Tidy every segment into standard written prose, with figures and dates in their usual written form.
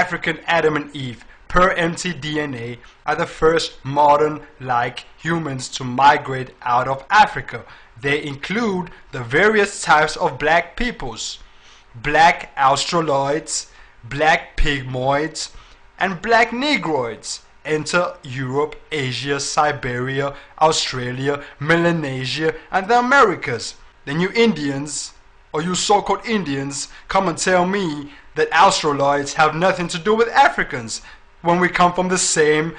African Adam and Eve, per mtDNA, are the first modern-like humans to migrate out of Africa. They include the various types of black peoples: black Australoids, black Pygmoids, and black Negroids. Enter Europe, Asia, Siberia, Australia, Melanesia, and the Americas. Then you Indians, or you so-called Indians, come and tell me that Australoids have nothing to do with Africans when we come from the same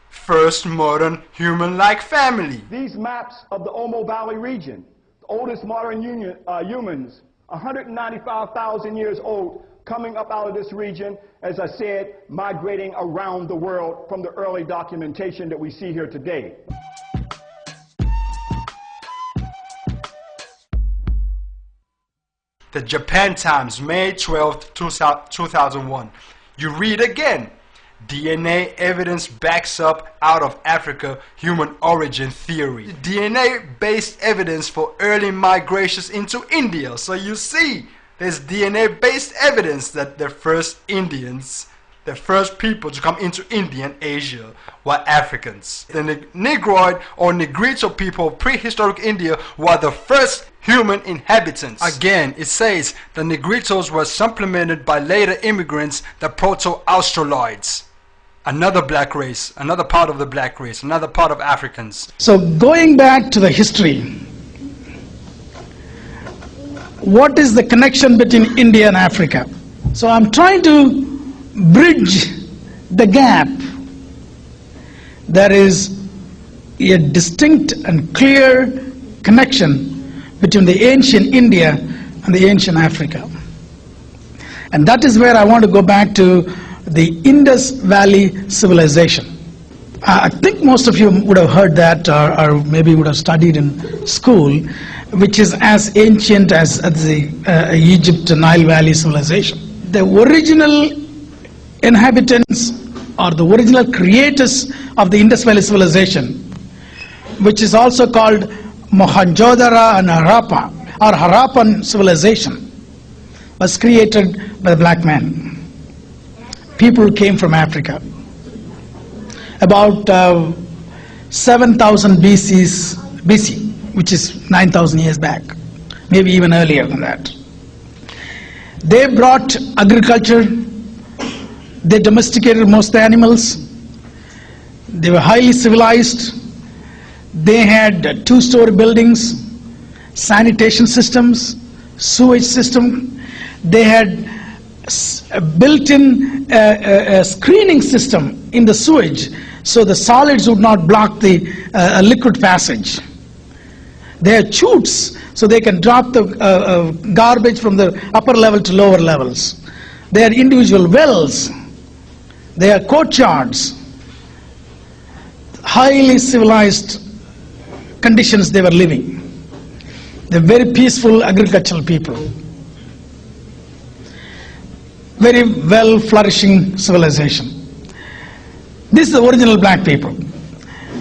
first modern human-like family. These maps of the Omo Valley region, the oldest modern humans, 195,000 years old, coming up out of this region, as I said, migrating around the world from the early documentation that we see here today. The Japan Times, May 12, 2001. You read again. DNA evidence backs up out of Africa human origin theory. DNA-based evidence for early migrations into India. So you see, there's DNA-based evidence that the first Indians, the first people to come into India and Asia, were Africans. The Negroid or Negrito people of prehistoric India were the first human inhabitants. Again, it says the Negritos were supplemented by later immigrants, the Proto-Australoids. Another black race, another part of the black race, another part of Africans. So going back to the history, what is the connection between India and Africa? So I'm trying to bridge the gap. There is a distinct and clear connection between the ancient India and the ancient Africa. And that is where I want to go back to the Indus Valley civilization. I think most of you would have heard that, or maybe would have studied in school, which is as ancient as the Egypt Nile Valley civilization. The original inhabitants or the original creators of the Indus Valley civilization, which is also called Mohenjo-daro and Harappa, or Harappan civilization, was created by the black man. People came from Africa. About 7,000 BC, which is 9,000 years back, maybe even earlier than that. They brought agriculture, they domesticated most of the animals, they were highly civilized, they had two-story buildings, sanitation systems, sewage system, they had a built-in screening system in the sewage so the solids would not block the liquid passage. They had chutes so they can drop the garbage from the upper level to lower levels. They had individual wells. They had courtyards. Highly civilized conditions they were living. They're very peaceful agricultural people. Very well flourishing civilization. This is the original black people.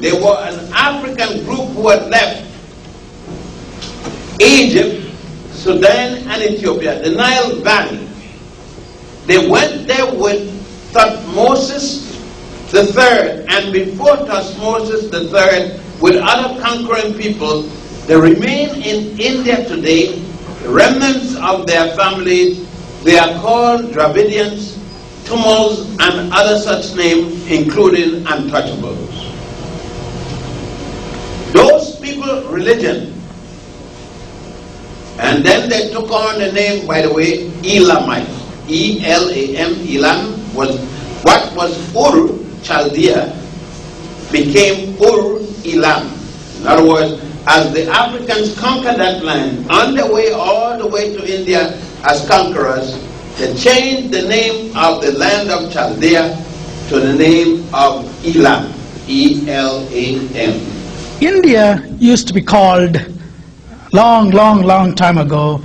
They were an African group who had left Egypt, Sudan, and Ethiopia, the Nile Valley. They went there with Thutmose III, and before Thutmose III, with other conquering people. They remain in India today, remnants of their families. They are called Dravidians, Tamils, and other such names, including untouchables. Those people, religion, and then they took on the name, by the way, Elamites. E-L-A-M, Elam, was what was Ur, Chaldea, became Ur Elam. In other words, as the Africans conquered that land, on their way all the way to India as conquerors, they changed the name of the land of Chaldea to the name of Elam, E-L-A-M. India used to be called, long time ago,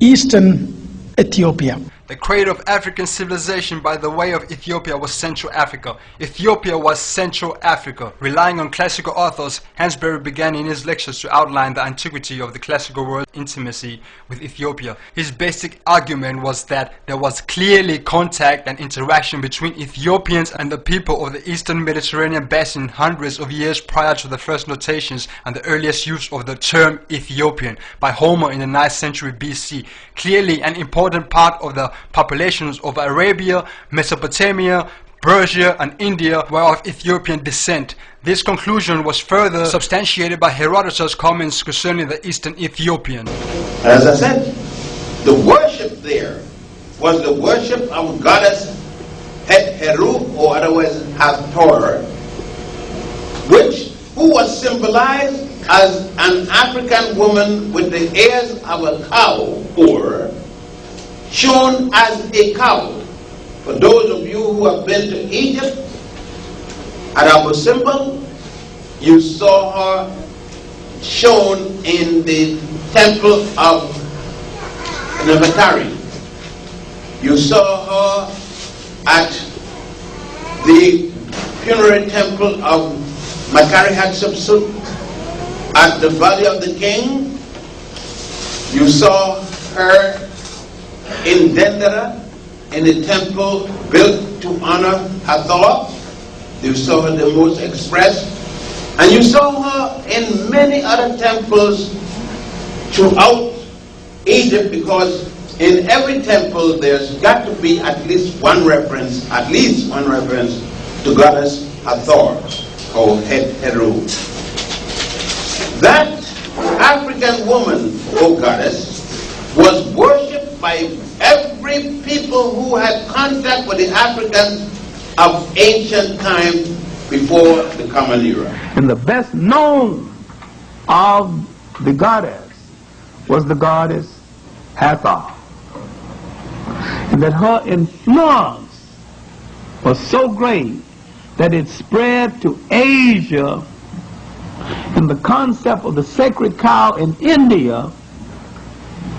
Eastern Ethiopia. The cradle of African civilization by the way of Ethiopia was Central Africa. Ethiopia was Central Africa. Relying on classical authors, Hansberry began in his lectures to outline the antiquity of the classical world's intimacy with Ethiopia. His basic argument was that there was clearly contact and interaction between Ethiopians and the people of the Eastern Mediterranean basin hundreds of years prior to the first notations and the earliest use of the term Ethiopian by Homer in the 9th century BC. Clearly an important part of the populations of Arabia, Mesopotamia, Persia and India were of Ethiopian descent. This conclusion was further substantiated by Herodotus' comments concerning the Eastern Ethiopian. As I said, the worship there was the worship of goddess Het Heru, or otherwise Hathor, who was symbolized as an African woman with the ears of a cow, or shown as a cow. For those of you who have been to Egypt, at Abu Simbel, you saw her shown in the temple of Nefertari. You saw her at the funerary temple of Makari Hatshepsut, at the Valley of the King. You saw her in Dendera, in the temple built to honor Hathor. You saw her the most expressed. And you saw her in many other temples throughout Egypt, because in every temple there's got to be at least one reference to goddess Hathor, or Het Heru. That African woman, or goddess, was worshipped by every people who had contact with the Africans of ancient times before the Common Era. And the best known of the goddess was the goddess Hathor. And that her influence was so great that it spread to Asia, and the concept of the sacred cow in India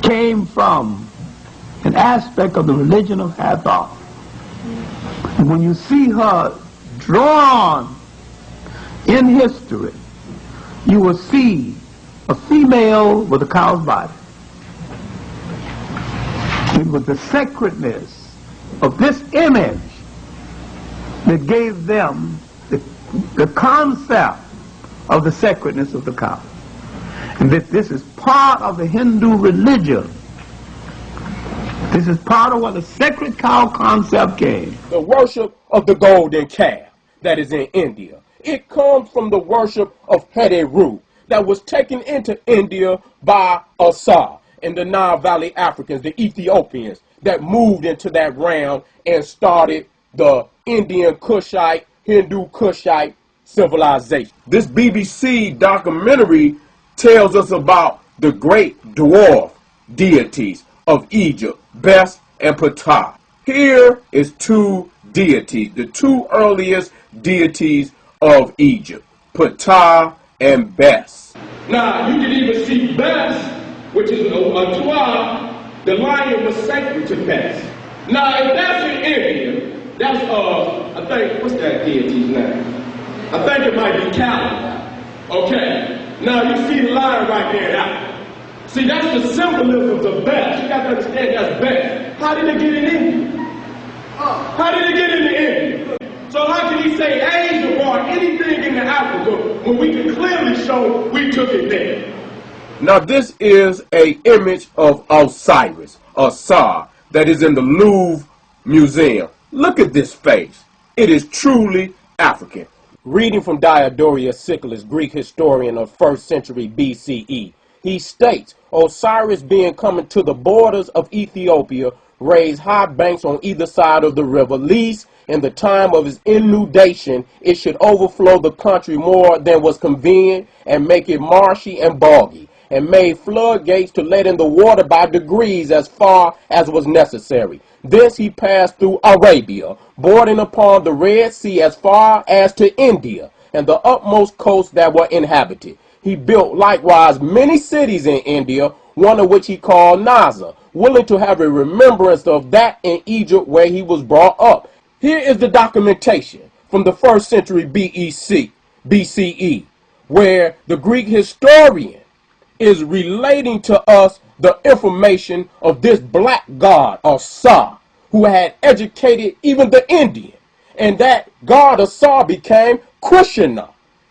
came from an aspect of the religion of Hathor. And when you see her drawn in history, you will see a female with a cow's body. It was the sacredness of this image that gave them the concept of the sacredness of the cow. And that this is part of the Hindu religion. This is part of where the sacred cow concept came. The worship of the golden calf that is in India. It comes from the worship of Het Heru that was taken into India by Asar and the Nile Valley Africans, the Ethiopians, that moved into that realm and started the Indian Kushite, Hindu Kushite civilization. This BBC documentary tells us about the great dwarf deities of Egypt, Bes and Ptah. Here is two deities, the two earliest deities of Egypt, Ptah and Bes. Now, you can even see Bes, which is a Twa, the lion was sacred to Bes. Now, if that's in India, that's, I think, what's that deity's name? I think it might be Kali. Okay. Now, you see the lion right there now. See, that's the symbolism of Bes. You got to understand that's Bes. How did it get in India? How did it get into India? So how can he say Asia brought anything into Africa when we can clearly show we took it there? Now this is an image of Osiris, Asar, that is in the Louvre Museum. Look at this face. It is truly African. Reading from Diodorus Siculus, Greek historian of 1st century BCE, he states, Osiris being coming to the borders of Ethiopia, raised high banks on either side of the river, lest in the time of his inundation it should overflow the country more than was convenient, and make it marshy and boggy, and made floodgates to let in the water by degrees as far as was necessary. Thence he passed through Arabia, bordering upon the Red Sea as far as to India, and the utmost coasts that were inhabited. He built likewise many cities in India, one of which he called Naza, willing to have a remembrance of that in Egypt where he was brought up. Here is the documentation from the 1st century BCE, where the Greek historian is relating to us the information of this black god, Asa, who had educated even the Indian. And that god Asa became Krishna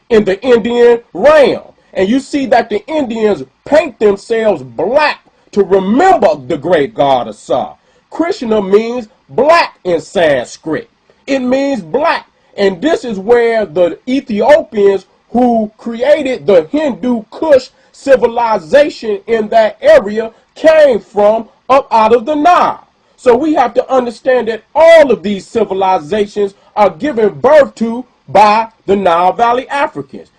in the Indian realm. And you see that the Indians paint themselves black to remember the great god Asa. Krishna means black in Sanskrit. It means black. And this is where the Ethiopians who created the Hindu Kush civilization in that area came from, up out of the Nile. So we have to understand that all of these civilizations are given birth to by the Nile Valley Africans.